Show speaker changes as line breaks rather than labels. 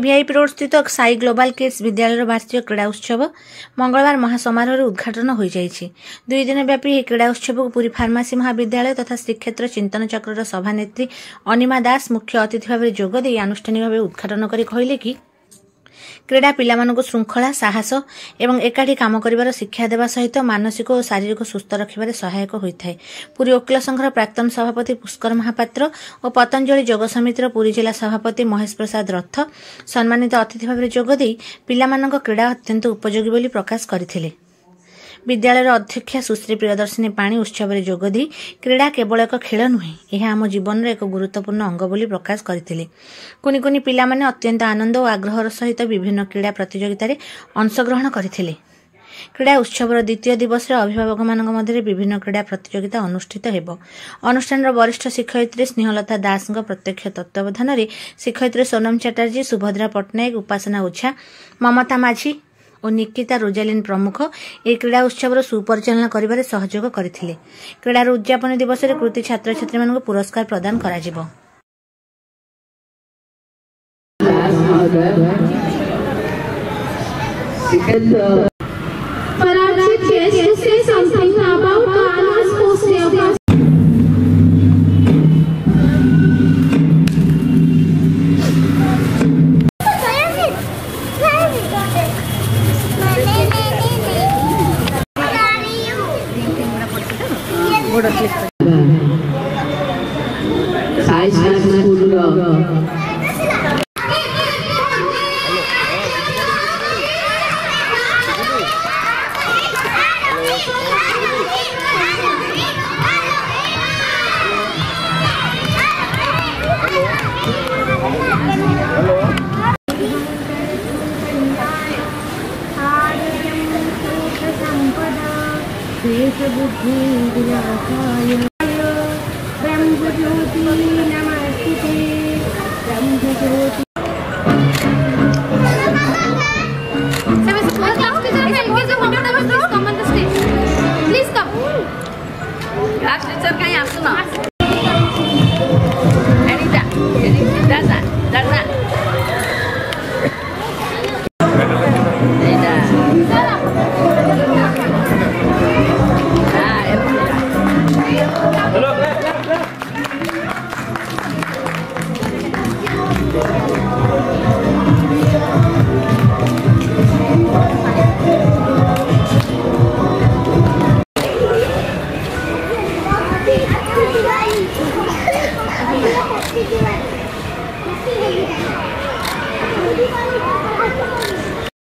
VIP road स्थित Sai global kids विद्यालय वार्षिक क्रीड़ा उत्सव मंगलवार महासमारोह उद्घाटन हो जाइए। 2 दिन व्यापी क्रीड़ा उत्सव को पुरी फार्मासी महाविद्यालय तथा श्रीक्षेत्र चिंतन चक्र सभानेत्री अनिमा दास मुख्य अतिथि भाव में जोगदे आनुष्ठानिक भाव उद्घाटन कर कहले कि क्रीड़ा पिलामानंकु श्रृंखला साहस एवं एकाठी काम करिवार शिक्षा देवा सहित मानसिक और शारीरिक सुस्थ रखिबारे सहायक होइथाय। पुरी वकील संघर प्राक्तन सभापति पुष्कर महापात्र और पतंजलि योग समितिर पुरी जिला सभापति महेश प्रसाद रथ सम्मानित अतिथि भाव में जोगदे पिलामानंक क्रीड़ा अत्यंत उपयोगी बोली प्रकाश करथिले। विद्यालय अध्यक्षा सुश्री प्रियदर्शिनी पाणी उत्सव में जोगदी क्रीड़ा केवल एक खेल नुहे, यह आम जीवन एक गुरुत्वपूर्ण अंग बोली प्रकाश करथिले। कुनि कुनि पिला माने अत्यंत आनंद और आग्रहर सहित विभिन्न क्रीड़ा प्रतियोगिता अंशग्रहण करथिले। क्रीड़ा उत्सव द्वितीय दिवस अभिभावक मानक मध्य विभिन्न क्रीड़ा प्रतियोगिता अनुष्ठित हेबो। अनुष्ठान वरिष्ठ शिक्षयित्री स्नेहलता दास प्रत्यक्ष तत्वावधान में शिक्षयित्री सोनम चैटर्जी, सुभद्रा पट्टनायक, उपासना ओझा, ममता माझी और निकिता रोजालिन प्रमुख एक क्रीड़ा उत्सव सुपरिचालना करिबारे सहयोग करथिले। क्रीड़ा उद्यापन दिवस में कृति छात्र छात्री मानक पुरस्कार प्रदान करा जिवो।